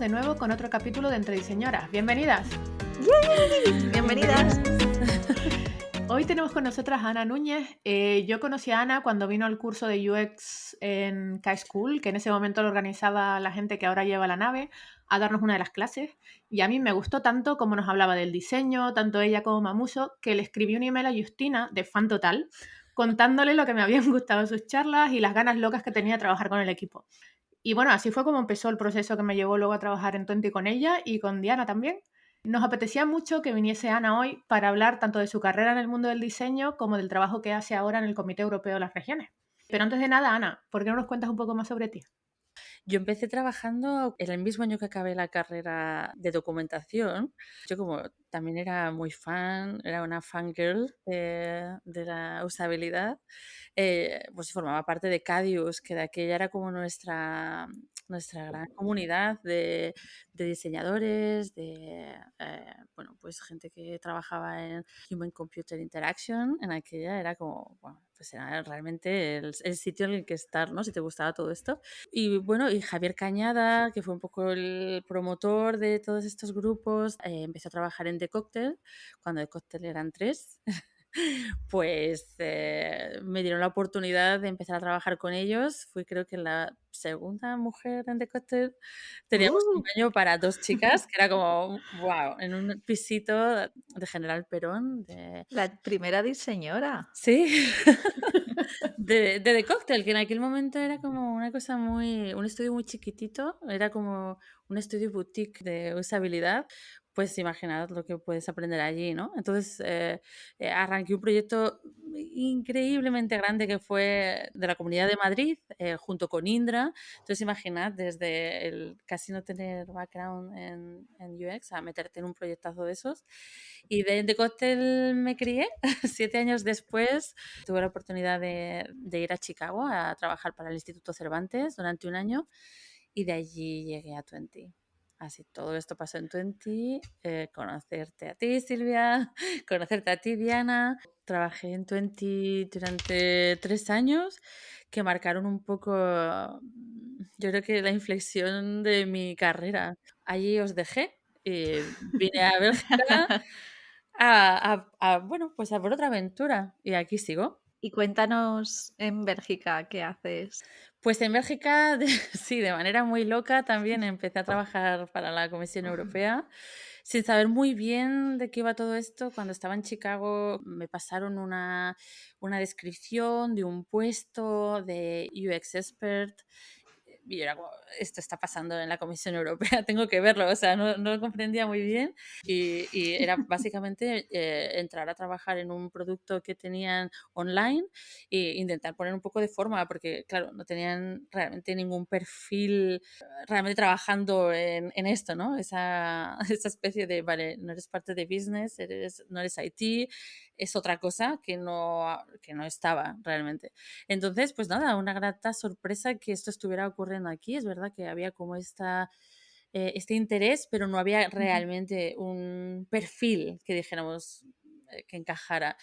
de nuevo con otro capítulo de Entre Diseñoras. Bienvenidas. ¡Yay! Bienvenidas. Hoy tenemos con nosotras a Ana Núñez. Yo conocí a Ana cuando vino al curso de UX en K-School, que en ese momento lo organizaba la gente que ahora lleva la nave, a darnos una de las clases. Y a mí me gustó tanto como nos hablaba del diseño, tanto ella como Mamuso, que le escribí un email a Justina de Fan Total, contándole lo que me habían gustado sus charlas y las ganas locas que tenía de trabajar con el equipo. Y bueno, así fue como empezó el proceso que me llevó luego a trabajar en Twenty con ella y con Diana también. Nos apetecía mucho que viniese Ana hoy para hablar tanto de su carrera en el mundo del diseño como del trabajo que hace ahora en el Comité Europeo de las Regiones. Pero antes de nada, Ana, ¿por qué no nos cuentas un poco más sobre ti? Yo empecé trabajando en el mismo año que acabé la carrera de documentación. Yo como también era muy fan, era una fangirl de la usabilidad, pues formaba parte de Cadius, que de aquella era como nuestra gran comunidad de diseñadores, bueno, pues gente que trabajaba en Human Computer Interaction. En aquella era como, bueno, pues era realmente el sitio en el que estar, ¿no? Si te gustaba todo esto. Y bueno, y Javier Cañada, que fue un poco el promotor de todos estos grupos, empezó a trabajar en The Cocktail, cuando The Cocktail eran 3. Pues me dieron la oportunidad de empezar a trabajar con ellos. Fui creo que la segunda mujer en The Cocktail. Teníamos un baño para 2 chicas, que era como, wow, en un pisito de General Perón. La primera diseñora. Sí, de The Cocktail, que en aquel momento era como una cosa un estudio muy chiquitito, era como un estudio boutique de usabilidad. Pues imaginad lo que puedes aprender allí, ¿no? Entonces arranqué un proyecto increíblemente grande que fue de la Comunidad de Madrid, junto con Indra. Entonces imaginad desde el casi no tener background en UX a meterte en un proyectazo de esos. Y de Cocktail me crié. 7 años después tuve la oportunidad de ir a Chicago a trabajar para el Instituto Cervantes durante un año y de allí llegué a Twenty. Así todo esto pasó en Twenty, conocerte a ti, Silvia, conocerte a ti, Diana. Trabajé en Twenty durante 3 años que marcaron un poco, yo creo que la inflexión de mi carrera. Allí os dejé y vine a Bélgica bueno, pues a por otra aventura y aquí sigo. Y cuéntanos en Bélgica qué haces. Pues en Bélgica, sí, de manera muy loca también empecé a trabajar para la Comisión Europea sin saber muy bien de qué iba todo esto. Cuando estaba en Chicago me pasaron una descripción de un puesto de UX Expert y yo era como, esto está pasando en la Comisión Europea, tengo que verlo, o sea, no lo comprendía muy bien y era básicamente entrar a trabajar en un producto que tenían online e intentar poner un poco de forma, porque claro, no tenían realmente ningún perfil realmente trabajando en esto, ¿no? Esa especie de, vale, no eres parte de business, no eres IT, es otra cosa que no estaba realmente. Entonces, pues nada, una grata sorpresa que esto estuviera ocurriendo aquí. Es verdad que había como este interés, pero no había realmente un perfil que dijéramos que encajara.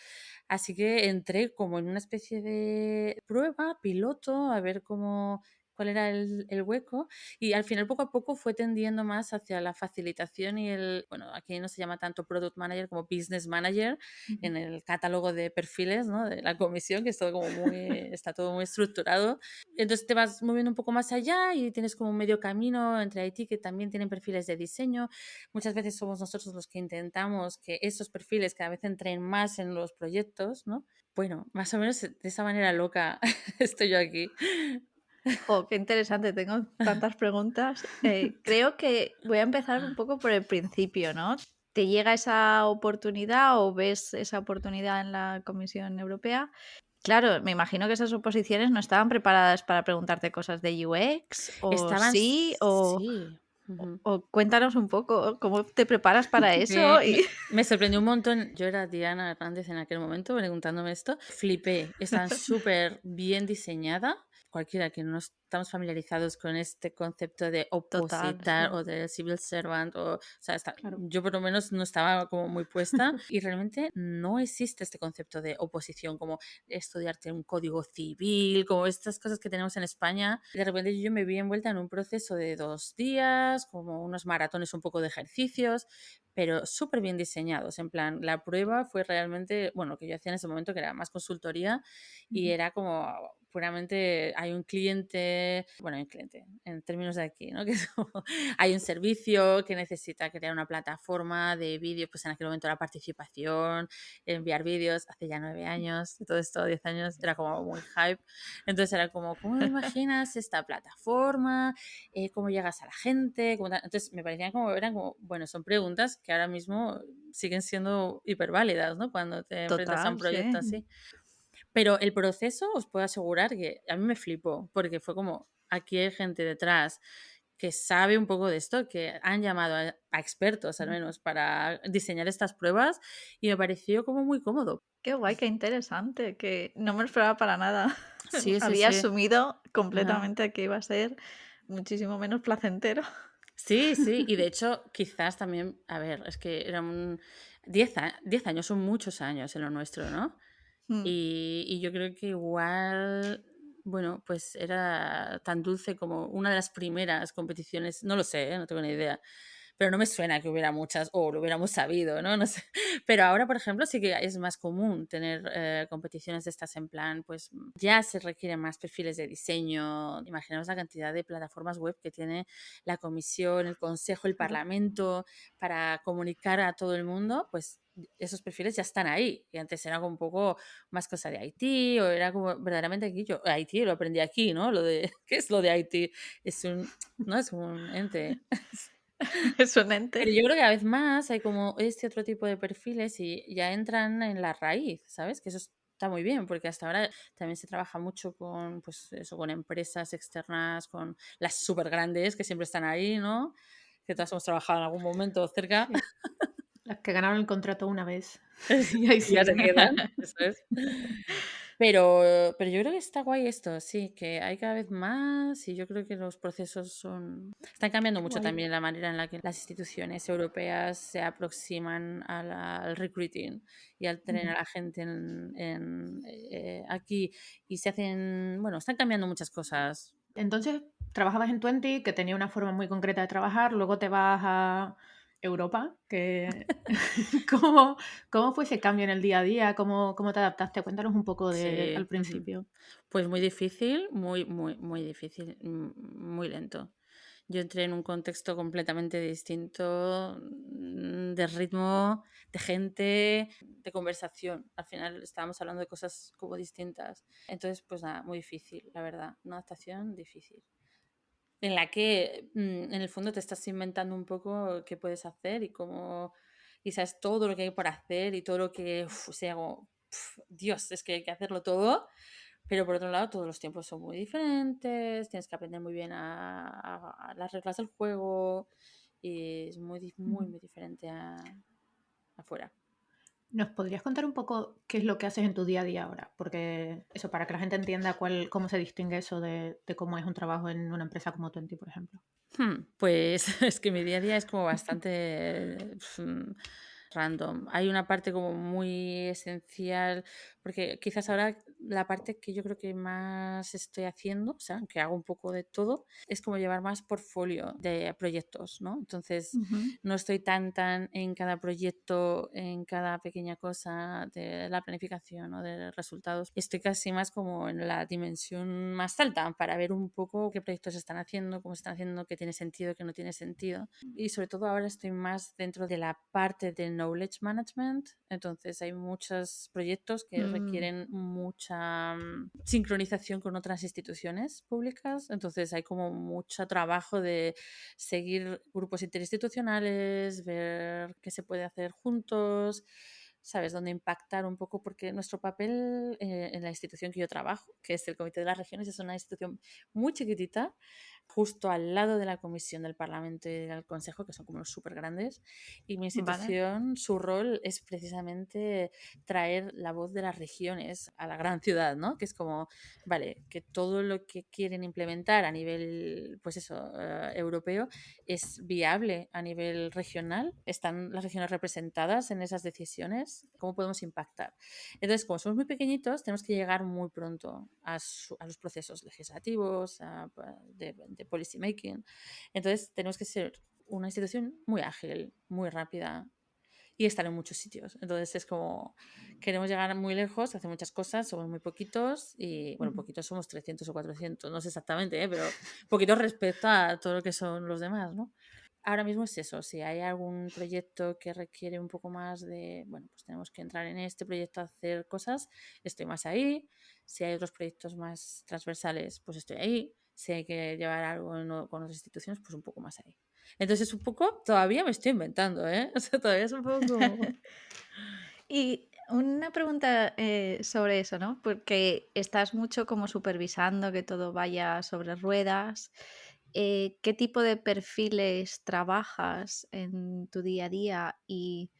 Así que entré como en una especie de prueba, piloto, a ver cuál era el hueco y al final poco a poco fue tendiendo más hacia la facilitación y bueno, aquí no se llama tanto Product Manager como Business Manager en el catálogo de perfiles, ¿no? De la comisión, que es todo como está todo muy estructurado. Entonces te vas moviendo un poco más allá y tienes como un medio camino entre IT que también tienen perfiles de diseño. Muchas veces somos nosotros los que intentamos que esos perfiles cada vez entren más en los proyectos, ¿no? Bueno, más o menos de esa manera loca estoy yo aquí. Jo, qué interesante, tengo tantas preguntas. Creo que voy a empezar un poco por el principio, ¿no? ¿Te llega esa oportunidad o ves esa oportunidad en la Comisión Europea? Claro, me imagino que esas oposiciones no estaban preparadas para preguntarte cosas de UX, o Estaban, sí, sí. Uh-huh. o cuéntanos un poco cómo te preparas para eso. Me sorprendió un montón. Yo era Diana Hernández en aquel momento preguntándome esto. Flipé. Están súper bien diseñada. cualquiera que no estamos familiarizados con este concepto de Total, opositar sí. o de civil servant, o sea, Claro. yo por lo menos no estaba como muy puesta y realmente no existe este concepto de oposición, como estudiarte un código civil, como estas cosas que tenemos en España. De repente yo me vi envuelta en un proceso de 2 días, como unos maratones, un poco de ejercicios, pero súper bien diseñados. En plan, la prueba fue realmente, bueno, lo que yo hacía en ese momento, que era más consultoría, y Ujú. era como puramente, hay un cliente, bueno, hay un cliente, en términos de aquí, ¿no? Que es como, hay un servicio que necesita crear una plataforma de vídeos, pues en aquel momento la participación, enviar vídeos, hace ya 9 años, todo esto, 10 años, era como muy hype. Entonces era como, ¿cómo imaginas esta plataforma? ¿Cómo llegas a la gente? Entonces me parecían como, eran como, bueno, son preguntas que ahora mismo siguen siendo hiperválidas, ¿no? Cuando te enfrentas a un Total, proyecto sí. así. Pero el proceso, os puedo asegurar que a mí me flipó, porque fue como, aquí hay gente detrás que sabe un poco de esto, que han llamado a expertos al menos para diseñar estas pruebas y me pareció como muy cómodo. Qué guay, qué interesante, que no me lo esperaba para nada. Sí, sí, Había sí. asumido Ajá. completamente que iba a ser muchísimo menos placentero. Sí, sí, y de hecho quizás también, a ver, es que eran 10 años, son muchos años en lo nuestro, ¿no? Mm. Y yo creo que igual, bueno, pues era tan dulce como una de las primeras competiciones, no lo sé, no tengo ni idea, pero no me suena que hubiera muchas o lo hubiéramos sabido, ¿no? No sé. Pero ahora, por ejemplo, sí que es más común tener competiciones de estas en plan, pues ya se requieren más perfiles de diseño. Imaginaos la cantidad de plataformas web que tiene la comisión, el consejo, el Claro. parlamento para comunicar a todo el mundo, pues esos perfiles ya están ahí. Y antes era como un poco más cosa de IT o era como verdaderamente aquí. Yo IT lo aprendí aquí, ¿no? Lo de, ¿qué es lo de IT? Es un, no es un ente. Es un ente. Pero yo creo que cada vez más hay como este otro tipo de perfiles y ya entran en la raíz, ¿sabes? Que eso está muy bien, porque hasta ahora también se trabaja mucho con, pues eso, con empresas externas, con las súper grandes que siempre están ahí, ¿no? Que todas hemos trabajado en algún momento cerca Sí. Las que ganaron el contrato una vez y ahí y ya se siguen. quedan, eso es. Pero yo creo que está guay esto, sí, que hay cada vez más y yo creo que los procesos están cambiando Qué mucho guay. también la manera en la que las instituciones europeas se aproximan al recruiting y al tener Ujú. a la gente aquí y se hacen, bueno, están cambiando muchas cosas. Entonces, trabajabas en Twenty, que tenía una forma muy concreta de trabajar, luego te vas a Europa, que ¿cómo, cómo fue ese cambio en el día a día? ¿Cómo te adaptaste? Cuéntanos un poco de Sí, al ujú. principio. Pues muy difícil, muy, muy, muy difícil, muy lento. Yo entré en un contexto completamente distinto de ritmo, de gente, de conversación. Al final estábamos hablando de cosas como distintas. Entonces, pues nada, muy difícil, la verdad. Una adaptación difícil. En la que, en el fondo, te estás inventando un poco qué puedes hacer y cómo. Y sabes todo lo que hay por hacer y todo lo que. O sea, como, Dios, es que hay que hacerlo todo. Pero por otro lado, todos los tiempos son muy diferentes, tienes que aprender muy bien a las reglas del juego y es muy, Ujú. muy diferente afuera. ¿Nos podrías contar un poco qué es lo que haces en tu día a día ahora? Porque eso, para que la gente entienda cómo se distingue eso de cómo es un trabajo en una empresa como Twenty, por ejemplo. Pues es que mi día a día es como bastante random. Hay una parte como muy esencial, porque quizás ahora la parte que yo creo que más estoy haciendo, o sea, que hago un poco de todo, es como llevar más portfolio de proyectos, ¿no? Entonces, Ujú. no estoy tan en cada proyecto, en cada pequeña cosa de la planificación o de resultados. Estoy casi más como en la dimensión más alta para ver un poco qué proyectos están haciendo, cómo están haciendo, qué tiene sentido, qué no tiene sentido. Y sobre todo ahora estoy más dentro de la parte de knowledge management. Entonces hay muchos proyectos que Mm. requieren mucha sincronización con otras instituciones públicas. Entonces hay como mucho trabajo de seguir grupos interinstitucionales, ver qué se puede hacer juntos, ¿sabes? Dónde impactar un poco, porque nuestro papel en la institución que yo trabajo, que es el Comité de las Regiones, es una institución muy chiquitita, justo al lado de la Comisión del Parlamento y del Consejo, que son como los súper grandes, y mi Vale. institución, su rol es precisamente traer la voz de las regiones a la gran ciudad, ¿no? Que es como, vale, que todo lo que quieren implementar a nivel, pues eso, europeo, es viable a nivel regional, están las regiones representadas en esas decisiones, ¿cómo podemos impactar? Entonces, como somos muy pequeñitos, tenemos que llegar muy pronto a los procesos legislativos, de policy making. Entonces, tenemos que ser una institución muy ágil, muy rápida y estar en muchos sitios. Entonces, es como, queremos llegar muy lejos, hacer muchas cosas, somos muy poquitos y, bueno, poquitos somos 300 o 400, no sé exactamente, pero poquitos respecto a todo lo que son los demás, ¿no? Ahora mismo es eso, si hay algún proyecto que requiere un poco más de, bueno, pues tenemos que entrar en este proyecto a hacer cosas, estoy más ahí. Si hay otros proyectos más transversales, pues estoy ahí. Si hay que llevar algo con otras instituciones, pues un poco más ahí. Entonces es un poco, todavía me estoy inventando, ¿eh? O sea, todavía es un poco como... Y una pregunta sobre eso, ¿no? Porque estás mucho como supervisando que todo vaya sobre ruedas. ¿Qué tipo de perfiles trabajas en tu día a día? Y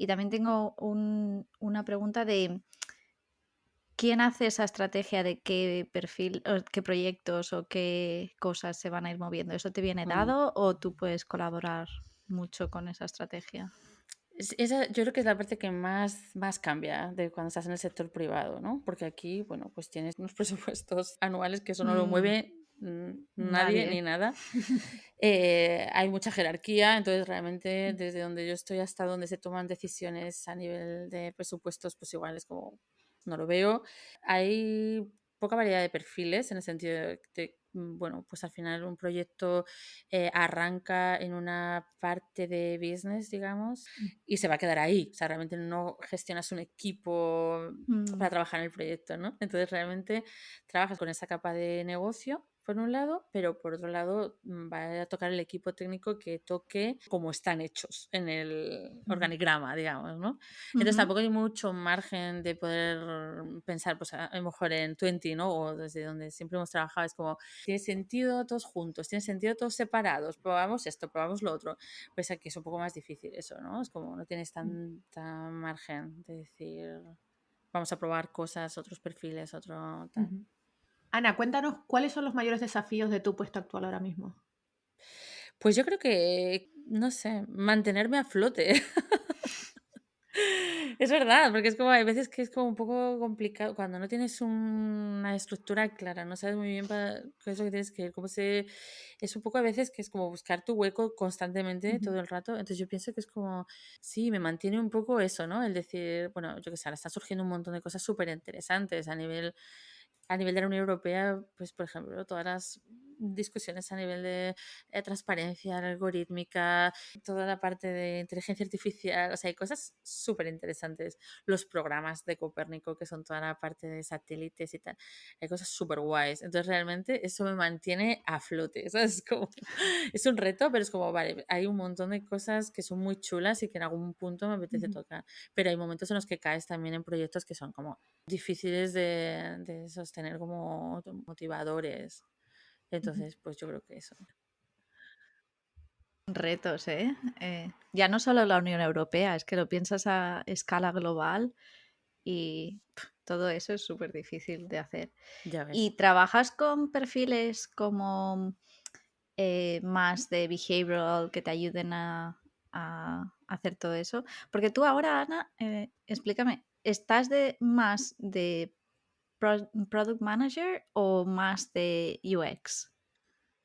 también tengo una pregunta de quién hace esa estrategia de qué perfil, o qué proyectos o qué cosas se van a ir moviendo. ¿Eso te viene Mm. dado o tú puedes colaborar mucho con esa estrategia? Esa, yo creo que es la parte que más cambia de cuando estás en el sector privado, ¿no? Porque aquí, bueno, pues tienes unos presupuestos anuales que eso no lo Mm, mueve nadie nadie. ni nada. Hay mucha jerarquía, entonces realmente desde donde yo estoy hasta donde se toman decisiones a nivel de presupuestos, pues igual es como no lo veo. Hay poca variedad de perfiles en el sentido de bueno, pues al final un proyecto arranca en una parte de business, digamos, y se va a quedar ahí. O sea, realmente no gestionas un equipo Mm, para trabajar en el proyecto, ¿no? Entonces realmente trabajas con esa capa de negocio, por un lado, pero por otro lado va a tocar el equipo técnico que toque como están hechos en el organigrama, digamos, ¿no? Entonces ujú. tampoco hay mucho margen de poder pensar, pues a lo mejor en 20, ¿no? O desde donde siempre hemos trabajado, es como, tiene sentido todos juntos, tiene sentido todos separados, probamos esto, probamos lo otro. Pues aquí es un poco más difícil eso, ¿no? Es como no tienes tanta margen de decir, vamos a probar cosas, otros perfiles, otro tal. Ujú. Ana, cuéntanos cuáles son los mayores desafíos de tu puesto actual ahora mismo. Pues yo creo que, no sé, mantenerme a flote. Es verdad, porque es como, hay veces que es como un poco complicado cuando no tienes una estructura clara, no sabes muy bien para qué es lo que tienes que ir, es un poco a veces que es como buscar tu hueco constantemente Ujú, todo el rato, entonces yo pienso que es como, sí, me mantiene un poco eso, ¿no? El decir, bueno, yo qué sé, ahora están surgiendo un montón de cosas súper interesantes a nivel de la Unión Europea, pues por ejemplo, todas las discusiones a nivel de transparencia algorítmica, toda la parte de inteligencia artificial, o sea, hay cosas súper interesantes. Los programas de Copérnico, que son toda la parte de satélites y tal, hay cosas súper guays. Entonces, realmente eso me mantiene a flote. ¿Sabes? Es como, es un reto, pero es como, vale, hay un montón de cosas que son muy chulas y que en algún punto me apetece ujú, tocar. Pero hay momentos en los que caes también en proyectos que son como difíciles de sostener como motivadores. ujú. Entonces, pues yo creo que eso. Retos, ¿eh? Ya no solo la Unión Europea, es que lo piensas a escala global y todo eso es súper difícil de hacer. Ya ves. ¿Y trabajas con perfiles como más de behavioral que te ayuden a hacer todo eso? Porque tú ahora, Ana, explícame, ¿estás de más de product manager o más de UX?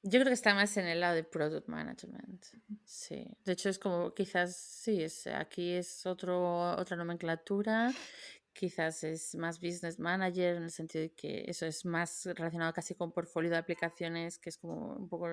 Yo creo que está más en el lado de product management. Sí. De hecho, es como quizás, sí, aquí es otra nomenclatura. Quizás es más business manager en el sentido de que eso es más relacionado casi con portfolio de aplicaciones, que es como un poco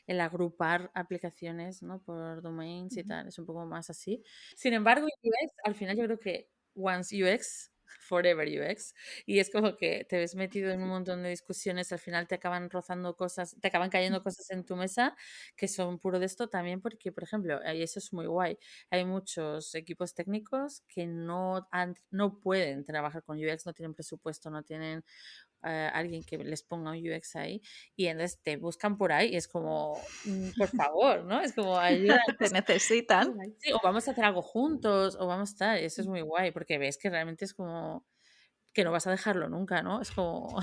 el agrupar aplicaciones, ¿no? Por domains y Ujú, tal. Es un poco más así. Sin embargo, UX, al final yo creo que once UX, forever UX. Y es como que te ves metido en un montón de discusiones, al final te acaban rozando cosas, te acaban cayendo cosas en tu mesa que son puro de esto también porque, por ejemplo, y eso es muy guay, hay muchos equipos técnicos que no pueden trabajar con UX, no tienen presupuesto, no tienen alguien que les ponga un UX ahí y entonces te buscan por ahí y es como, por favor, ¿no? Es como Te ayúdanos. necesitan. Sí, o vamos a hacer algo juntos o vamos a estar. Y eso es muy guay porque ves que realmente es como que no vas a dejarlo nunca, ¿no? Es como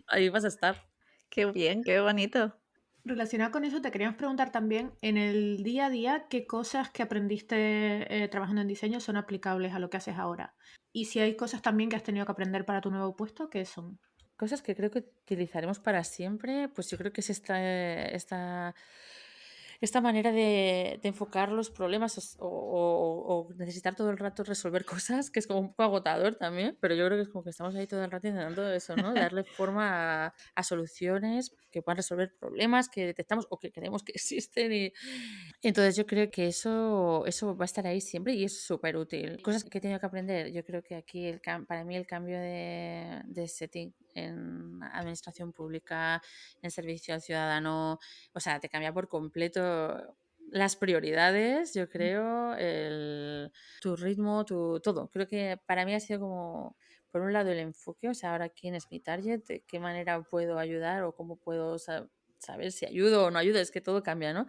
ahí vas a estar. Qué bien, qué bonito. Relacionado con eso, te queríamos preguntar también, en el día a día, ¿qué cosas que aprendiste trabajando en diseño son aplicables a lo que haces ahora? Y si hay cosas también que has tenido que aprender para tu nuevo puesto, ¿qué son? Cosas que creo que utilizaremos para siempre, pues yo creo que es esta manera de enfocar los problemas o necesitar todo el rato resolver cosas, que es como un poco agotador también, pero yo creo que es como que estamos ahí todo el rato intentando eso, ¿no? Darle forma a soluciones que puedan resolver problemas que detectamos o que creemos que existen y entonces yo creo que eso va a estar ahí siempre y es súper útil. Cosas que he tenido que aprender, yo creo que aquí para mí el cambio de setting en administración pública, en servicio al ciudadano, o sea, te cambia por completo las prioridades, yo creo, tu ritmo, todo. Creo que para mí ha sido como, por un lado, el enfoque, o sea, ahora quién es mi target, de qué manera puedo ayudar o cómo puedo saber si ayudo o no ayudo, es que todo cambia, ¿no?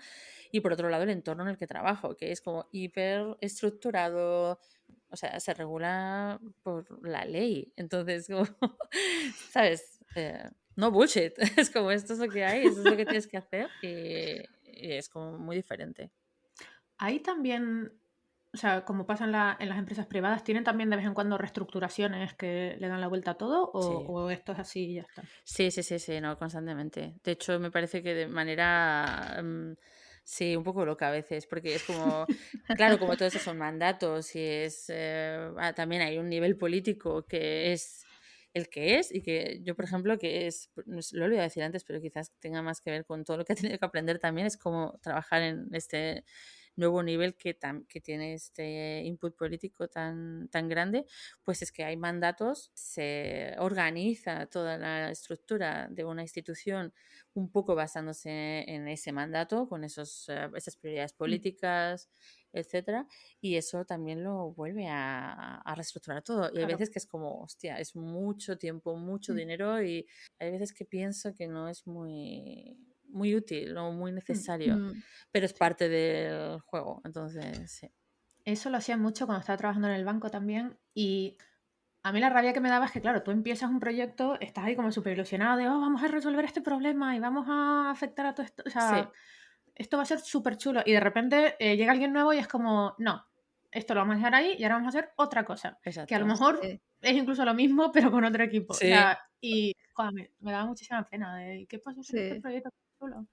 Y por otro lado, el entorno en el que trabajo, que es como hiper estructurado, o sea, se regula por la ley. Entonces, como, ¿sabes? No bullshit. Es como esto es lo que hay, esto es lo que tienes que hacer y es como muy diferente. Ahí también, o sea, como pasa en las empresas privadas, ¿tienen también de vez en cuando reestructuraciones que le dan la vuelta a todo Sí. o esto es así y ya está? Sí, sí, sí, sí, no, constantemente. De hecho, me parece que de manera, sí, un poco loca a veces, porque es como, claro, como todos esos son mandatos y también hay un nivel político que es el que es y que yo, por ejemplo, que es, lo he olvidado decir antes, pero quizás tenga más que ver con todo lo que he tenido que aprender también, es como trabajar en este nuevo nivel que tiene este input político tan grande pues es que hay mandatos, se organiza toda la estructura de una institución un poco basándose en ese mandato, con esas prioridades Mm, políticas, etcétera, y eso también lo vuelve a reestructurar todo. Y hay claro. veces que es como, hostia, es mucho tiempo, mucho Mm, dinero y hay veces que pienso que no es muy útil o muy mm, necesario, Mm, pero es sí. parte del juego, entonces sí. Eso lo hacía mucho cuando estaba trabajando en el banco también y a mí la rabia que me daba es que, claro, tú empiezas un proyecto, estás ahí como súper ilusionado de, oh, vamos a resolver este problema y vamos a afectar a todo esto. O sea, Sí, esto va a ser súper chulo. Y de repente llega alguien nuevo y es como, no, esto lo vamos a dejar ahí y ahora vamos a hacer otra cosa. Que a lo exacto. mejor sí, es incluso lo mismo, pero con otro equipo. O Sí. sea, y joder, me daba muchísima pena de, ¿qué pasó con este sí. proyecto tan chulo?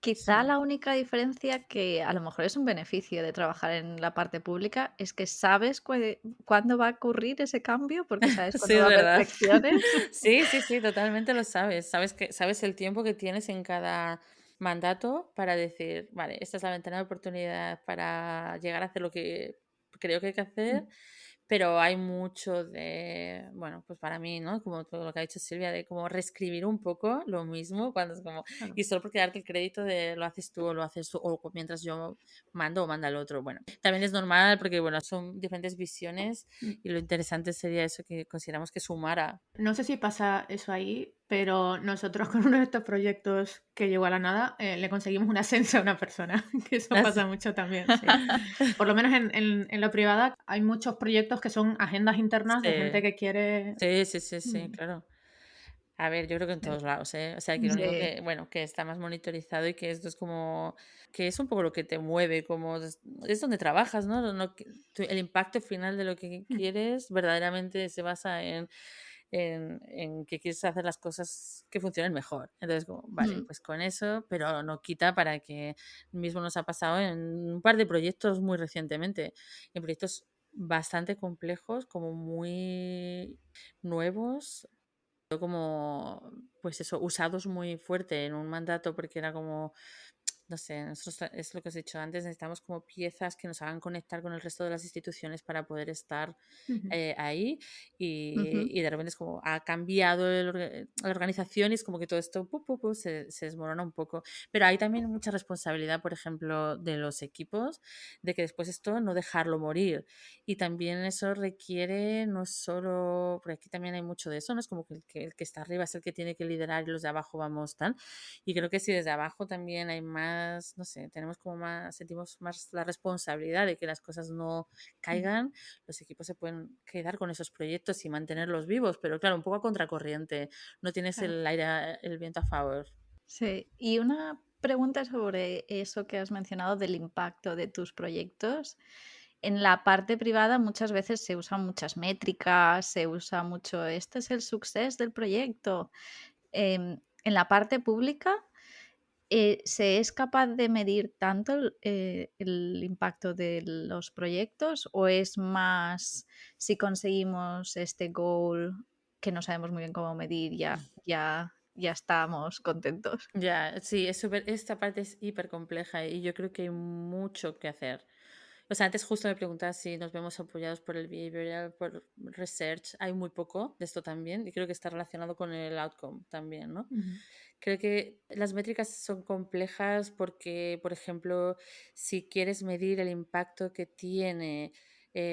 Quizá Sí. la única diferencia que a lo mejor es un beneficio de trabajar en la parte pública es que sabes cuándo va a ocurrir ese cambio, porque sabes Sí, cuándo va es a haber verdad. elecciones. Sí, sí, sí, totalmente lo sabes. Sabes el tiempo que tienes en cada mandato para decir, vale, esta es la ventana de oportunidad para llegar a hacer lo que creo que hay que hacer, pero hay mucho de, bueno, pues para mí, ¿no? Como todo lo que ha dicho Silvia, de como reescribir un poco lo mismo cuando es como, Claro. y solo porque darte el crédito de lo haces tú o lo haces tú, o mientras yo mando o manda el otro. Bueno, también es normal porque, bueno, son diferentes visiones y lo interesante sería eso que consideramos que sumara. No sé si pasa eso ahí, pero nosotros con uno de estos proyectos que llegó a la nada, le conseguimos un ascenso a una persona, que eso Así. pasa mucho también, sí. Por lo menos en la privada hay muchos proyectos que son agendas internas de gente Sí, que quiere... sí, sí, sí, sí, Mm, claro. A ver, yo creo que en sí. todos lados, ¿eh? O sea, que lo único Sí, que, bueno, que está más monitorizado y que esto es como, que es un poco lo que te mueve, como es donde trabajas, ¿no? El impacto final de lo que Mm, quieres verdaderamente se basa en que quieres hacer las cosas que funcionen mejor. Entonces, como, vale, mm, pues con eso, pero no quita para que mismo nos ha pasado en un par de proyectos muy recientemente, en proyectos bastante complejos, como muy nuevos, como, pues eso, usados muy fuerte en un mandato porque era como no sé, nosotros es lo que os he dicho antes, necesitamos como piezas que nos hagan conectar con el resto de las instituciones para poder estar Ujú. ahí Ujú. y de repente es como ha cambiado la organización y es como que todo esto se desmorona un poco. Pero hay también mucha responsabilidad, por ejemplo, de los equipos, de que después esto no dejarlo morir. Y también eso requiere no solo, porque aquí también hay mucho de eso, ¿no? Es como que el que está arriba es el que tiene que liderar y los de abajo vamos tal. Y creo que si desde abajo también hay más, no sé, tenemos como más, sentimos más la responsabilidad de que las cosas no Mm. caigan, los equipos se pueden quedar con esos proyectos y mantenerlos vivos, pero claro, un poco a contracorriente, no tienes Claro. el viento a favor. Sí, y una pregunta sobre eso que has mencionado del impacto de tus proyectos. En la parte privada muchas veces se usan muchas métricas, se usa mucho, este es el success del proyecto. En la parte pública, ¿se es capaz de medir tanto el impacto de los proyectos o es más si conseguimos este goal que no sabemos muy bien cómo medir, ya estamos contentos? Ya, sí, esta parte es hiper compleja y yo creo que hay mucho que hacer. O sea, antes justo me preguntabas si nos vemos apoyados por el behavioral, por research. Hay muy poco de esto también y creo que está relacionado con el outcome también, ¿no? Ujú. Creo que las métricas son complejas porque, por ejemplo, si quieres medir el impacto que tiene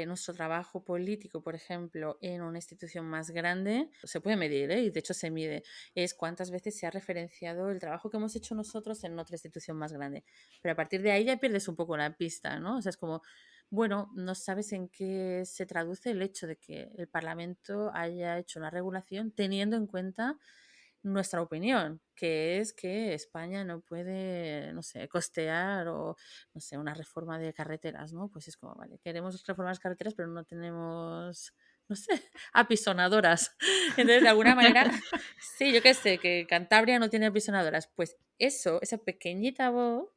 nuestro trabajo político, por ejemplo, en una institución más grande, se puede medir, ¿eh? Y de hecho se mide, es cuántas veces se ha referenciado el trabajo que hemos hecho nosotros en otra institución más grande. Pero a partir de ahí ya pierdes un poco la pista, ¿no? O sea, es como, bueno, no sabes en qué se traduce el hecho de que el Parlamento haya hecho una regulación teniendo en cuenta nuestra opinión, que es que España no puede, no sé, costear o, no sé, una reforma de carreteras, ¿no? Pues es como, vale, queremos reformar las carreteras, pero no tenemos, no sé, apisonadoras. Entonces, de alguna manera, sí, yo qué sé, que Cantabria no tiene apisonadoras. Pues eso, esa pequeñita voz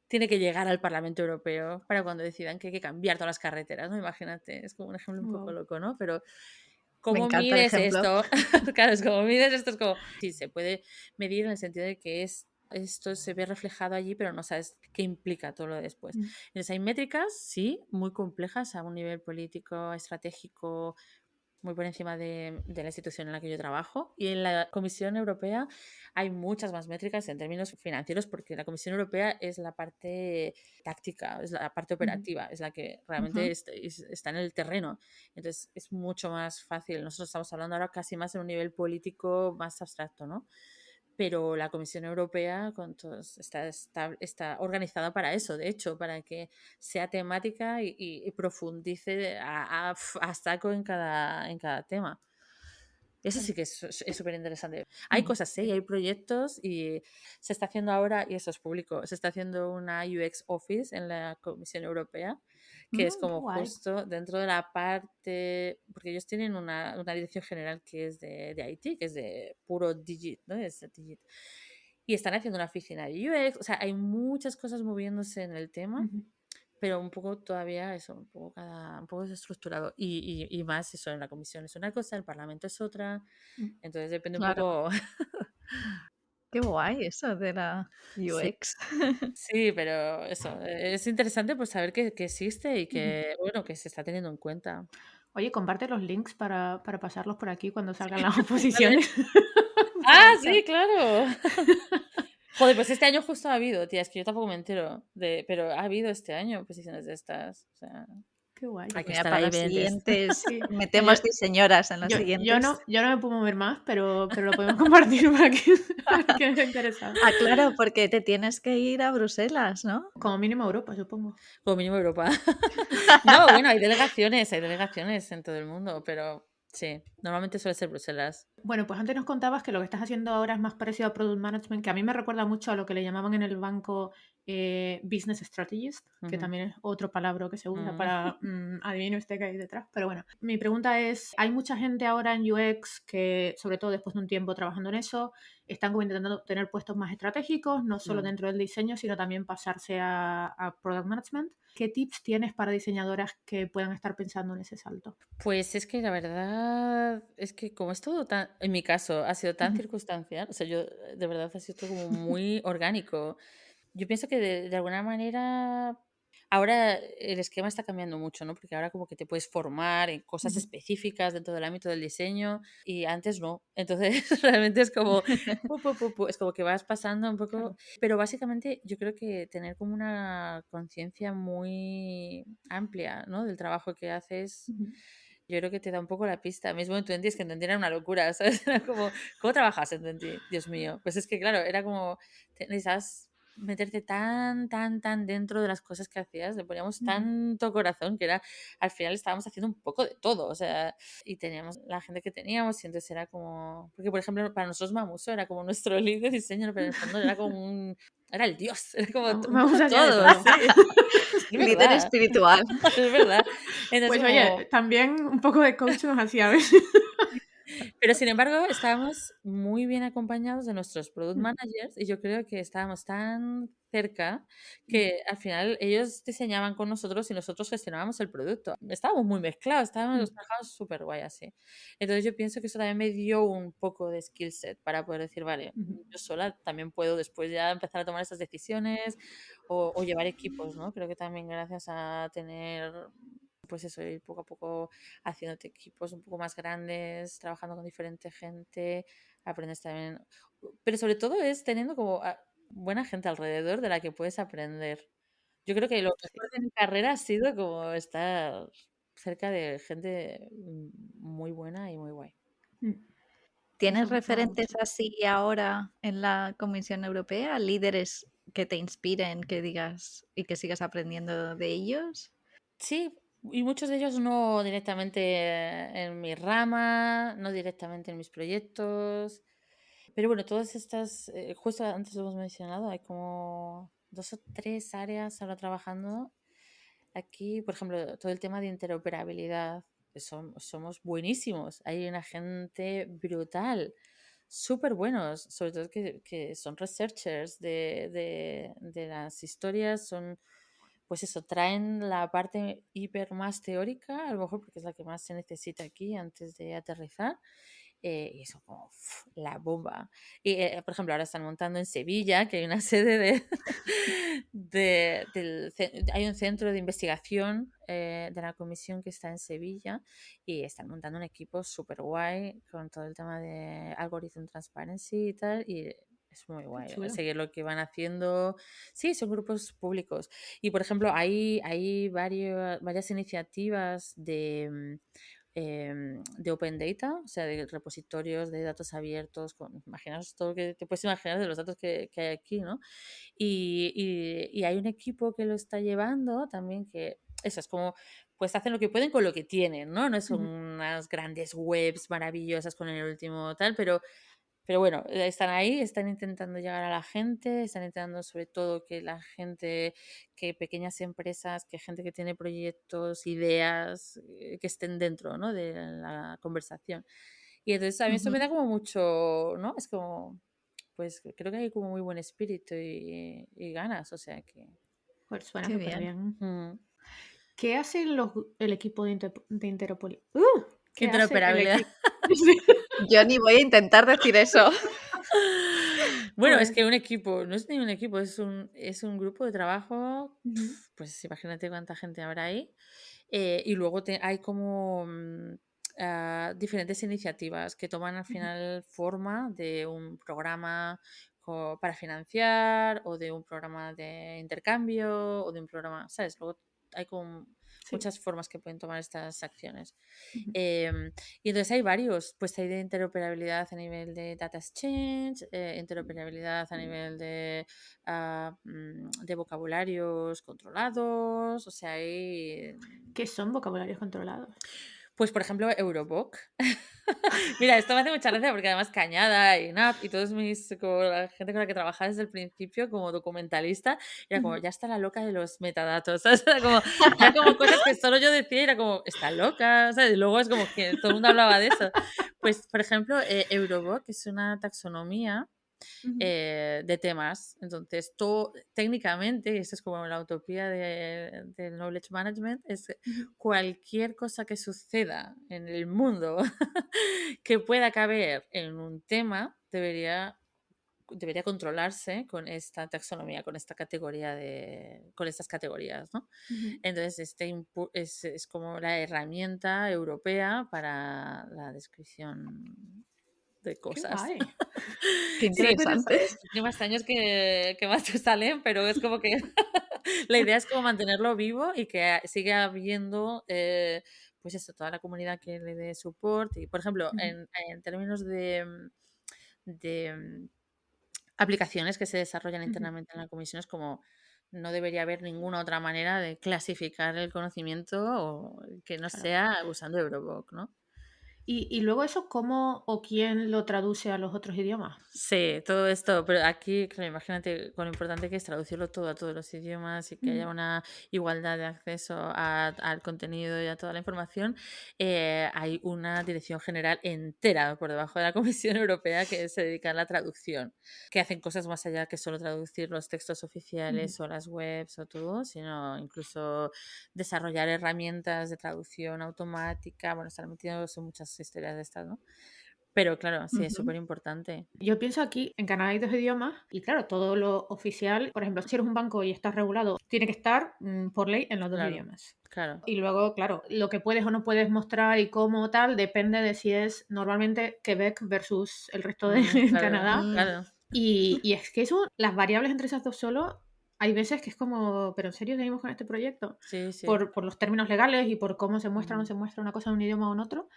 tiene que llegar al Parlamento Europeo para cuando decidan que hay que cambiar todas las carreteras, ¿no? Imagínate, es como un ejemplo un poco Wow. loco, ¿no? Pero Me ¿cómo encanta el mides ejemplo. esto? Claro, es como mides esto, es como, sí, se puede medir en el sentido de que esto se ve reflejado allí, pero no sabes qué implica todo lo de después. Mm. Entonces hay métricas, sí, muy complejas a un nivel político, estratégico, muy por encima de la institución en la que yo trabajo. Y en la Comisión Europea hay muchas más métricas en términos financieros, porque la Comisión Europea es la parte táctica, es la parte Ujú. operativa, es la que realmente Ujú. está en el terreno. Entonces es mucho más fácil. Nosotros estamos hablando ahora casi más en un nivel político más abstracto, ¿no? Pero la Comisión Europea está organizada para eso, de hecho, para que sea temática y profundice a saco en cada tema. Eso Claro. sí que es súper interesante. Hay Ujú. cosas, ¿eh? Y Sí. hay proyectos y se está haciendo ahora, y eso es público, se está haciendo una UX Office en la Comisión Europea, que es Qué como guay. justo dentro de la parte, porque ellos tienen una dirección general que es de IT, que es de puro digit, ¿no? Es de digit. Y están haciendo una oficina de UX, o sea, hay muchas cosas moviéndose en el tema, Ujú. pero un poco todavía eso, un poco desestructurado. Y más eso, en la comisión es una cosa, el Parlamento es otra, Mm. entonces depende un Claro, poco. qué guay eso de la Sí, UX. sí, pero eso, es interesante pues saber que existe y Ujú. que, bueno, que se está teniendo en cuenta. Oye, comparte los links para pasarlos por aquí cuando Sí, salgan las vale. oposiciones para Ah, echar. sí, claro. Joder, pues este año justo ha habido, tía, es que yo tampoco me entero pero ha habido este año posiciones de estas. O sea, Qué guay. hay Pues que mira, estar para ahí las pendientes. siguientes Sí. No, metemos diseñoras en las siguientes. yo no me puedo mover más, pero lo podemos compartir para que, para quien esté interesado. Ah, claro, porque te tienes que ir a Bruselas, ¿no? Como mínimo Europa, supongo. Como mínimo Europa. No, bueno, hay delegaciones en todo el mundo, pero sí, normalmente suele ser Bruselas. Bueno, pues antes nos contabas que lo que estás haciendo ahora es más parecido a Product Management, que a mí me recuerda mucho a lo que le llamaban en el banco Business Strategist, que Ujú. también es otro palabra que se usa Mm. para adivine usted qué hay detrás. Pero bueno, mi pregunta es, hay mucha gente ahora en UX que, sobre todo después de un tiempo trabajando en eso, están como intentando tener puestos más estratégicos, no solo Mm. dentro del diseño, sino también pasarse a Product Management. ¿Qué tips tienes para diseñadoras que puedan estar pensando en ese salto? Pues es que la verdad es que como es todo tan, en mi caso, ha sido tan Ujú. circunstancial, o sea, yo de verdad ha sido todo como muy orgánico. Yo pienso que de alguna manera ahora el esquema está cambiando mucho, ¿no? Porque ahora como que te puedes formar en cosas Ujú. específicas dentro del ámbito del diseño y antes no. Entonces realmente es como, es como que vas pasando un poco, Claro. pero básicamente yo creo que tener como una conciencia muy amplia, ¿no? Del trabajo que haces. Ujú. Yo creo que te da un poco la pista. Mismo en Twenty es que en Twenty era una locura, ¿sabes? Era como, ¿cómo trabajas en Twenty? Dios mío. Pues es que, claro, era como, necesitas meterte tan dentro de las cosas que hacías, le poníamos Ujú. tanto corazón que era, al final estábamos haciendo un poco de todo, o sea, y teníamos la gente que teníamos y entonces era como, porque por ejemplo para nosotros Mamuso era como nuestro lead de diseño, pero en el fondo era como era el dios, era como un Vamos poco allá de todo, todo. sí, es Líder verdad, espiritual. es verdad. Entonces Pues oye, como, también un poco de coach nos hacía a veces. pero sin embargo, estábamos muy bien acompañados de nuestros product Mm. managers y yo creo que estábamos tan cerca Ujú. que al final ellos diseñaban con nosotros y nosotros gestionábamos el producto. Estábamos muy mezclados, estábamos Mm. trabajados súper guay así. Entonces yo pienso que eso también me dio un poco de skill set para poder decir, vale, Ujú. yo sola también puedo después ya empezar a tomar esas decisiones o llevar equipos, ¿no? Creo que también gracias a tener pues eso, ir poco a poco haciéndote equipos un poco más grandes, trabajando con diferente gente, aprendes también. Pero sobre todo es teniendo como buena gente alrededor de la que puedes aprender. Yo creo que lo Sí. mejor de mi carrera ha sido como estar cerca de gente muy buena y muy guay. Mm. ¿Tienes Eso mola referentes mucho. así ahora en la Comisión Europea? ¿Líderes que te inspiren, que digas y que sigas aprendiendo de ellos? Sí, y muchos de ellos no directamente en mi rama, no directamente en mis proyectos. Pero bueno, todas estas, justo antes lo hemos mencionado, hay como 2 o 3 áreas ahora trabajando. Aquí, por ejemplo, todo el tema de interoperabilidad, que somos buenísimos. Hay una gente brutal, súper buenos, sobre todo que son researchers de las historias, son, pues eso, traen la parte hiper más teórica, a lo mejor porque es la que más se necesita aquí antes de aterrizar y eso como la bomba. Y, por ejemplo, ahora están montando en Sevilla, que hay una sede hay un centro de investigación de la comisión que está en Sevilla y están montando un equipo súper guay con todo el tema de algorithm transparency y tal. Y es muy Qué guay chulo. seguir lo que van haciendo. Sí, son grupos públicos. Y, por ejemplo, hay varias iniciativas de Open Data, o sea, de repositorios de datos abiertos, imaginaos todo lo que te puedes imaginar de los datos que hay aquí, ¿no? Y hay un equipo que lo está llevando también que, eso es como, pues hacen lo que pueden con lo que tienen, ¿no? No son Ujú. unas grandes webs maravillosas con el último tal, pero bueno, están ahí, están intentando llegar a la gente, están intentando sobre todo que la gente, que pequeñas empresas, que gente que tiene proyectos, ideas, que estén dentro, ¿no? De la conversación. Y entonces a mí eso me Ujú. da como mucho, ¿no? Es como, pues creo que hay como muy buen espíritu y ganas, o sea que... Pues suena Qué súper bien. bien. mm, ¿Qué hace el equipo de Interopoli? ¿Qué hace el interoperabilidad. equipo? Sí. Yo ni voy a intentar decir eso. Bueno, es Pues, que un equipo, no es ni un equipo, es un grupo de trabajo, ujú, pues imagínate cuánta gente habrá ahí. Y luego hay como diferentes iniciativas que toman al ujú, final forma de un programa para financiar o de un programa de intercambio o de un programa, ¿sabes? Luego hay como sí. muchas formas que pueden tomar estas acciones. Ujú. Em, y entonces hay varios, pues hay de interoperabilidad a nivel de data exchange, interoperabilidad a nivel de vocabularios controlados, o sea, hay, ¿Qué son vocabularios controlados? pues por ejemplo, Eurovoc. Mira, esto me hace mucha gracia porque además Cañada y NAP y todos como la gente con la que trabajaba desde el principio como documentalista, era como, Ujú. ya está la loca de los metadatos, ¿sabes? Era como cosas que solo yo decía y era como, está loca, ¿sabes? Y luego es como que todo el mundo hablaba de eso. Pues, por ejemplo, Eurovoc es una taxonomía Ujú. de temas. Entonces, todo técnicamente, y esto es como la utopía del knowledge management, es Ujú. cualquier cosa que suceda en el mundo que pueda caber en un tema, debería debería controlarse con esta taxonomía, con esta categoría con estas categorías, ¿no? Ujú. Entonces, es como la herramienta europea para la descripción de Qué cosas. guay. Qué Sí, interesante. tiene más años que más te salen, pero es como que la idea es como mantenerlo vivo y que siga habiendo, pues eso, toda la comunidad que le dé soporte. Y, por ejemplo, Ujú. en términos de aplicaciones que se desarrollan Ujú. internamente en la comisión, es como no debería haber ninguna otra manera de clasificar el conocimiento o que no Claro. sea usando Eurovoc, ¿no? Y luego eso, ¿cómo o quién lo traduce a los otros idiomas? Sí, todo esto, pero aquí, claro, imagínate con lo importante que es traducirlo todo a todos los idiomas y que haya Ujú. una igualdad de acceso al contenido y a toda la información. Hay una dirección general entera por debajo de la Comisión Europea que se dedica a la traducción, que hacen cosas más allá que solo traducir los textos Ujú. oficiales o las webs o todo, sino incluso desarrollar herramientas de traducción automática. Bueno, están metidos en muchas historias de estas, ¿no? Pero claro, sí, es Ujú. súper importante. Yo pienso aquí, en Canadá hay 2 idiomas y claro, todo lo oficial, por ejemplo, si eres un banco y estás regulado, tiene que estar, por ley en los 2 Claro, idiomas. claro. Y luego, claro, lo que puedes o no puedes mostrar y cómo tal, depende de si es normalmente Quebec versus el resto de Claro, Canadá. Mm. claro. Y es que eso, las variables entre esas 2 solo, hay veces que es como, ¿pero en serio seguimos con este proyecto? Sí, sí. Por los términos legales y por cómo se muestra o no Ujú. se muestra una cosa en un idioma o en otro.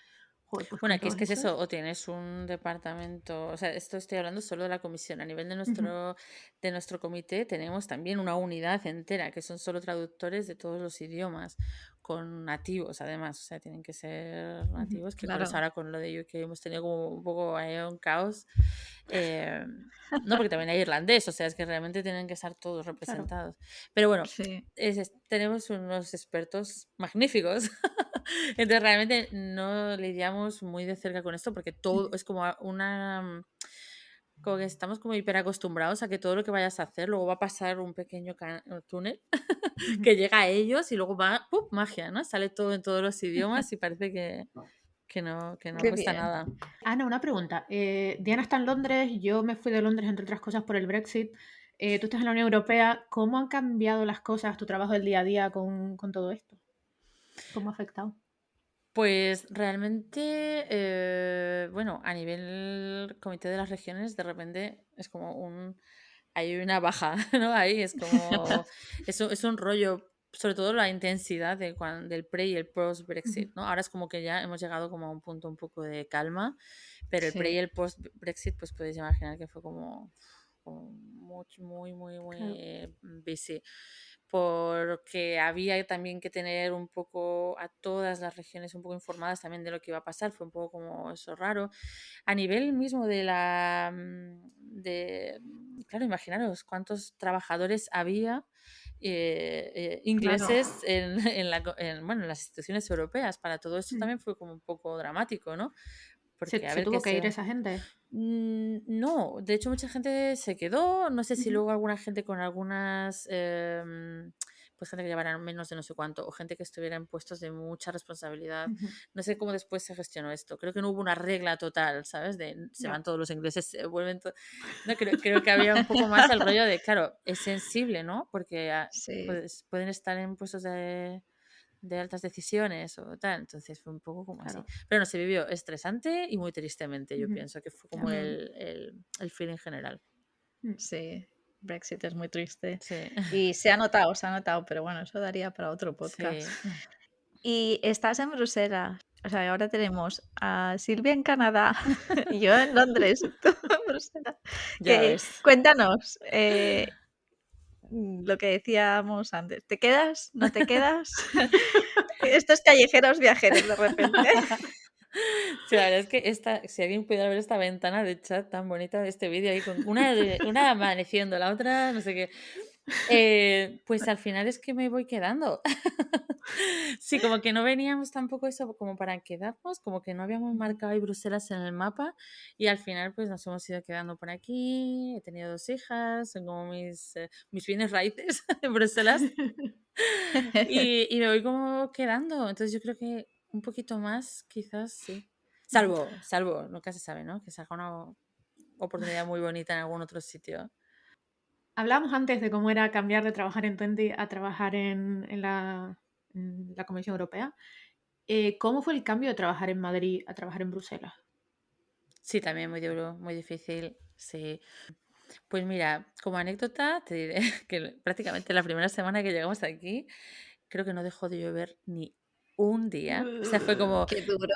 Joder, pues Bueno, con aquí es todo que es eso. eso, o tienes un departamento, o sea, esto estoy hablando solo de la comisión. A nivel Ujú. de nuestro comité tenemos también una unidad entera que son solo traductores de todos los idiomas, con nativos además, o sea, tienen que ser Ujú. nativos, que por eso Claro. ahora con lo de UK hemos tenido como un poco ahí un caos. eh, no, porque también hay irlandés, o sea, es que realmente tienen que estar todos Claro. representados. Pero bueno, Sí. tenemos unos expertos magníficos. Entonces realmente no lidiamos muy de cerca con esto porque todo Ujú. es como como que estamos como hiper acostumbrados a que todo lo que vayas a hacer luego va a pasar un pequeño túnel Ujú. que llega a ellos y luego va, ¡pum!, magia, ¿no? Sale todo en todos los idiomas y parece que no Qué cuesta bien. nada. Ana, una pregunta. Diana está en Londres, yo me fui de Londres, entre otras cosas, por el Brexit. Tú estás en la Unión Europea. ¿Cómo han cambiado las cosas, tu trabajo del día a día con todo esto? ¿Cómo ha afectado? Pues realmente, bueno, a nivel comité de las regiones, de repente es como hay una baja, ¿no? Ahí es como, es un rollo, sobre todo la intensidad del pre y el Ujú. post-Brexit, ¿no? Ahora es como que ya hemos llegado como a un punto un poco de calma, pero el pre y Sí. el post-Brexit, pues podéis imaginar que fue como Claro. muy busy, porque había también que tener un poco a todas las regiones un poco informadas también de lo que iba a pasar, fue un poco como eso raro. A nivel mismo claro, imaginaros cuántos trabajadores había Claro. ingleses bueno, en las instituciones europeas. Para todo esto Mm. también fue como un poco dramático, ¿no? Porque a Se ver qué tuvo que ir se... esa gente. No, de hecho mucha gente se quedó, no sé si Ujú. luego alguna gente con algunas, pues gente que llevara menos de no sé cuánto, o gente que estuviera en puestos de mucha responsabilidad. Ujú. No sé cómo después se gestionó esto. Creo que no hubo una regla total, ¿sabes? De se Ya. van todos los ingleses, se vuelven No, creo que había un poco más el rollo de, claro, es sensible, ¿no? Porque Sí. pueden estar en puestos de altas decisiones o tal, entonces fue un poco como así. Claro. Pero no, se vivió estresante y muy tristemente, yo Ujú. pienso que fue como Ya. Mm. el feeling general. Mm. Sí. Brexit es muy triste. Sí, Y se ha notado, pero bueno, eso daría para otro podcast. sí, Y estás en Bruselas. O sea, ahora tenemos a Silvia en Canadá y yo en Londres y tú en Bruselas. ya Que, ves. cuéntanos lo que decíamos antes. ¿Te quedas? ¿No te quedas? Estos callejeros viajeros de repente. Sí, la verdad es que si alguien pudiera ver esta ventana de chat tan bonita de este vídeo ahí con una amaneciendo, la otra no sé qué. Pues al final es que me voy quedando. Sí, como que no veníamos tampoco eso como para quedarnos, como que no habíamos Ujú. marcado ahí Bruselas en el mapa y al final pues nos hemos ido quedando por aquí. He tenido 2 hijas, son como mis bienes raíces en Bruselas y me voy como quedando. Entonces yo creo que un poquito más quizás sí. Ujú. Salvo, nunca se sabe, ¿no? Que salga oportunidad muy bonita en algún otro sitio. Hablábamos antes de cómo era cambiar de trabajar en Twenty a trabajar en la Comisión Europea. ¿Cómo fue el cambio de trabajar en Madrid a trabajar en Bruselas? Sí, también muy duro, muy difícil, sí. Pues mira, como anécdota te diré que prácticamente la primera semana que llegamos aquí, creo que no dejó de llover ni un día. O sea, fue como Qué duro.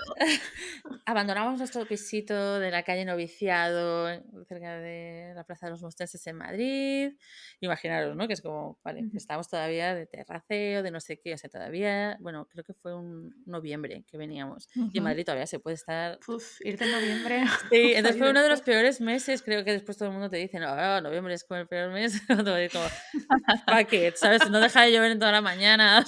abandonamos nuestro pisito de la calle Noviciado, cerca de la Plaza de los Mostrenses en Madrid. Imaginaros, ¿no? Que es como, vale, estamos todavía de terraceo, de no sé qué, o sea, todavía, bueno, creo que fue un noviembre que veníamos. Y en Madrid todavía se puede estar. Irte en noviembre. Sí, entonces fue uno de los peores meses. Creo que después todo el mundo te dice, no, noviembre es como el peor mes. Todo es como, fuck it, ¿sabes? No deja de llover en toda la mañana.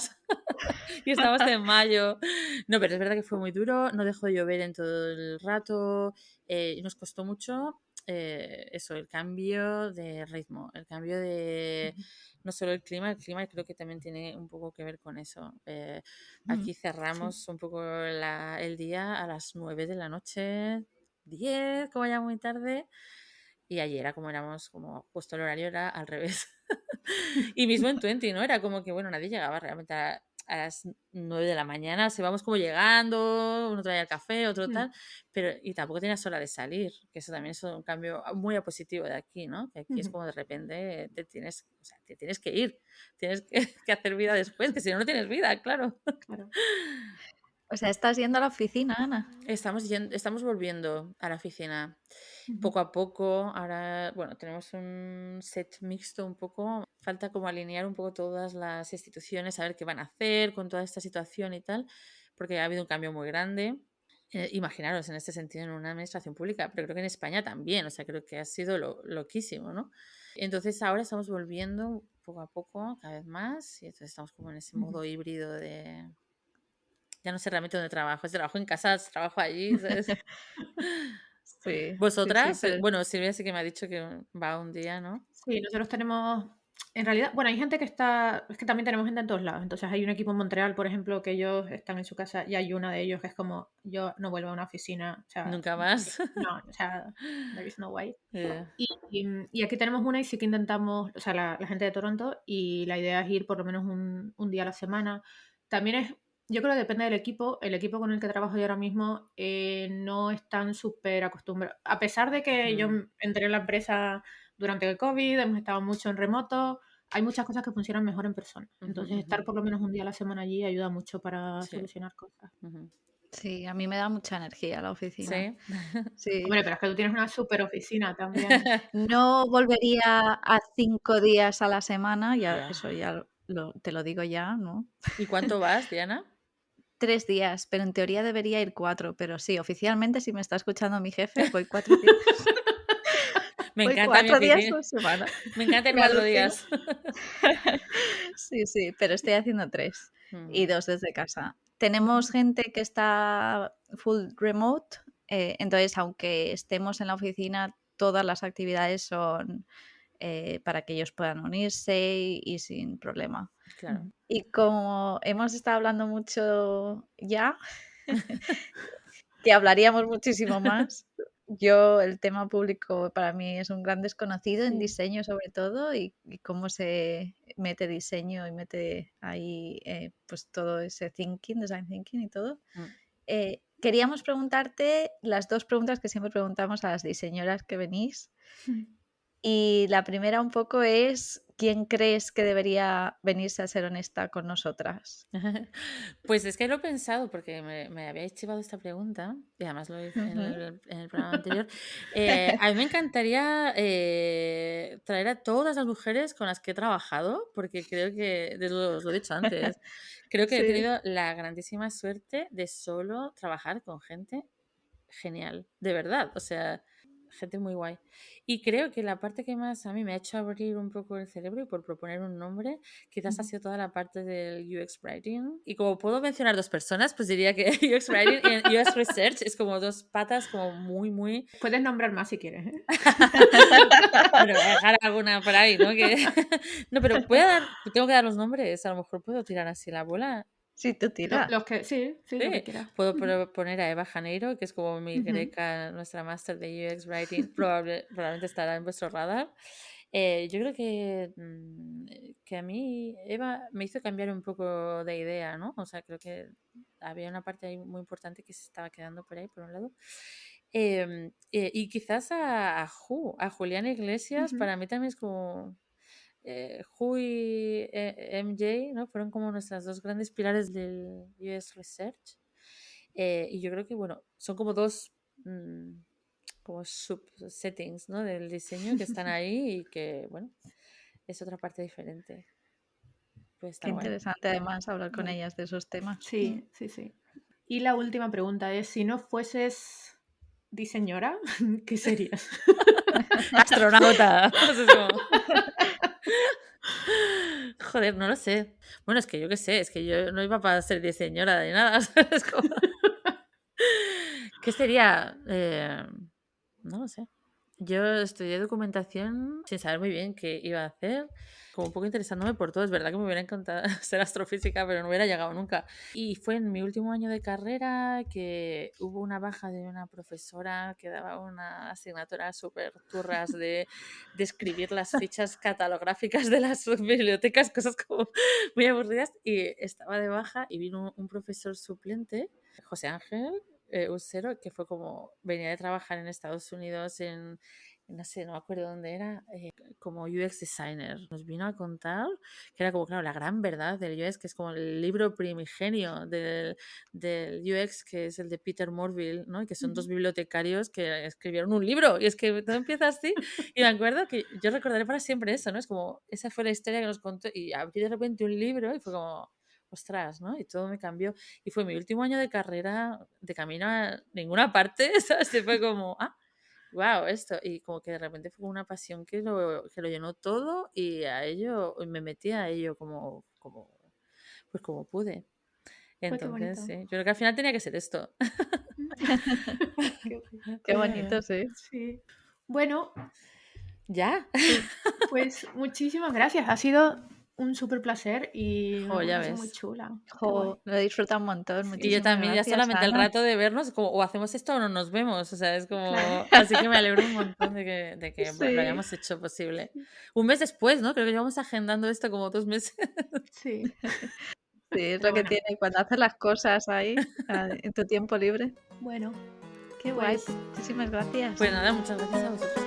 Y estamos en mayo. No, pero es verdad que fue muy duro. No dejó de llover en todo el rato. Y nos costó mucho eso, el cambio de ritmo, el cambio de no solo el clima creo que también tiene un poco que ver con eso. Aquí cerramos un poco el día a las 9 de la noche, 10, como ya muy tarde. Y ayer, como éramos, como justo el horario era al revés. Y mismo en Twenty, ¿no? Era como que, bueno, nadie llegaba realmente a las 9 de la mañana, o sea, vamos como llegando, uno traía el café, otro tal, pero y tampoco tenías hora de salir, que eso también es un cambio muy positivo de aquí, ¿no? Que aquí es como de repente te tienes que ir, tienes que hacer vida después, que si no, no tienes vida, claro. O sea, ¿estás yendo a la oficina, Ana? Estamos volviendo a la oficina poco a poco. Ahora, bueno, tenemos un set mixto un poco. Falta como alinear un poco todas las instituciones, a ver qué van a hacer con toda esta situación y tal, porque ha habido un cambio muy grande. Imaginaros en este sentido en una administración pública, pero creo que en España también, o sea, creo que ha sido loquísimo, ¿no? Entonces ahora estamos volviendo poco a poco, cada vez más, y entonces estamos como en ese modo híbrido de... Ya no sé realmente dónde trabajo, es trabajo en casa, trabajo allí, ¿sabes? Sí, ¿Vosotras? pero... Bueno, Silvia sí que me ha dicho que va un día, ¿no? Sí, nosotros tenemos, en realidad, bueno, hay gente que está, es que también tenemos gente en todos lados. Entonces hay un equipo en Montreal, por ejemplo, que ellos están en su casa y hay una de ellos que es como, yo no vuelvo a una oficina, o sea, Nunca más. no, o sea, there is no way. Yeah. Y aquí tenemos una y sí que intentamos, o sea, la gente de Toronto, y la idea es ir por lo menos un día a la semana. También es, yo creo que depende del equipo. El equipo con el que trabajo yo ahora mismo no están súper acostumbrados. A pesar de que yo entré en la empresa durante el COVID, hemos estado mucho en remoto, hay muchas cosas que funcionan mejor en persona. Entonces, estar por lo menos un día a la semana allí ayuda mucho para solucionar cosas. Sí, a mí me da mucha energía la oficina. Sí. Sí. Hombre, pero es que tú tienes una súper oficina también. No volvería a 5 días a la semana, ya, Ya. eso ya te lo digo ya, ¿no? ¿Y cuánto vas, Diana? 3 días, pero en teoría debería ir 4, pero sí, oficialmente, si me está escuchando mi jefe, voy 4 días. Me Voy encanta mi 4 días oficina. por semana. Me encanta Me 4 alucina. días. Sí, sí, pero estoy haciendo 3 y 2 desde casa. Tenemos gente que está full remote, entonces aunque estemos en la oficina, todas las actividades son para que ellos puedan unirse y sin problema. Claro. Y como hemos estado hablando mucho ya, que hablaríamos muchísimo más, yo el tema público para mí es un gran desconocido en diseño sobre todo y cómo se mete diseño y mete ahí pues todo ese design thinking y todo. Queríamos preguntarte las 2 preguntas que siempre preguntamos a las diseñadoras que venís. Y la primera un poco es, ¿quién crees que debería venirse a ser honesta con nosotras? Pues es que lo he pensado porque me habíais chivado esta pregunta y además lo hice en el programa anterior. A mí me encantaría traer a todas las mujeres con las que he trabajado, porque creo que, os lo he dicho antes, creo que he Sí. tenido la grandísima suerte de solo trabajar con gente genial, de verdad, o sea, gente muy guay. Y creo que la parte que más a mí me ha hecho abrir un poco el cerebro y por proponer un nombre, quizás ha sido toda la parte del UX Writing. Y como puedo mencionar 2 personas, pues diría que UX Writing y UX Research es como 2 patas como muy, muy... Puedes nombrar más si quieres, ¿eh? Bueno, voy a dejar alguna por ahí, ¿no? No, pero tengo que dar los nombres, a lo mejor puedo tirar así la bola. Sí, tú tira. Los que, sí, lo que Sí, quieras. puedo poner a Eva Janeiro, que es como mi greca, nuestra máster de UX Writing, probablemente estará en vuestro radar. Yo creo que a mí Eva me hizo cambiar un poco de idea, ¿no? O sea, creo que había una parte ahí muy importante que se estaba quedando por ahí, por un lado. Y quizás a Julián Iglesias, para mí también es como... Hu y MJ, ¿no? Fueron como nuestras dos grandes pilares del US Research. Y yo creo que, bueno, son como dos como subsettings, ¿no? Del diseño que están ahí y que, bueno, es otra parte diferente. Puede Qué estar guay. interesante además hablar con Vale. ellas de esos temas. Sí. Y la última pregunta es, si no fueses diseñora, ¿qué serías? Astronauta. O sea, es como... Joder, no lo sé. Bueno, es que yo qué sé, es que yo no iba para ser diseñadora de nada. Es como... ¿Qué sería? No lo sé. Yo estudié documentación sin saber muy bien qué iba a hacer, como un poco interesándome por todo. Es verdad que me hubiera encantado ser astrofísica, pero no hubiera llegado nunca. Y fue en mi último año de carrera que hubo una baja de una profesora que daba una asignatura súper turras de escribir las fichas catalográficas de las bibliotecas, cosas como muy aburridas. Y estaba de baja y vino un profesor suplente, José Ángel Usero, que fue como, venía de trabajar en Estados Unidos no sé, no me acuerdo dónde era, como UX designer. Nos vino a contar que era como, claro, la gran verdad del UX, que es como el libro primigenio del UX, que es el de Peter Morville, ¿no? Y que son dos bibliotecarios que escribieron un libro. Y es que todo empieza así. Y me acuerdo que yo recordaré para siempre eso, ¿no? Es como, esa fue la historia que nos contó. Y abrí de repente un libro y fue como... ostras, ¿no? Y todo me cambió. Y fue mi último año de carrera, de camino a ninguna parte, ¿sabes? Y fue como, wow, esto. Y como que de repente fue una pasión que lo llenó todo y a ello, y me metí a ello pues como pude. Pues qué Entonces, bonito. sí, yo creo que al final tenía que ser esto. Qué bonito, sí. Sí. Bueno, Ya. pues muchísimas gracias. Ha sido un súper placer y una Jo, ya conversación muy ves. chula. Qué Jo, guay. lo he disfrutado un montón. Sí. Y yo Muchísimas también, ya gracias, solamente el Ana. rato de vernos, como o hacemos esto o no nos vemos. O sea, es como. Claro. Así que me alegro un montón de que lo Sí, hayamos hecho posible. Un mes después, ¿no? Creo que llevamos agendando esto como 2 meses. Sí. sí, es Pero lo que bueno, tiene cuando haces las cosas ahí en tu tiempo libre. bueno, Qué guay, pues pues muchísimas gracias. Pues nada, muchas gracias a vosotros.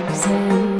Reason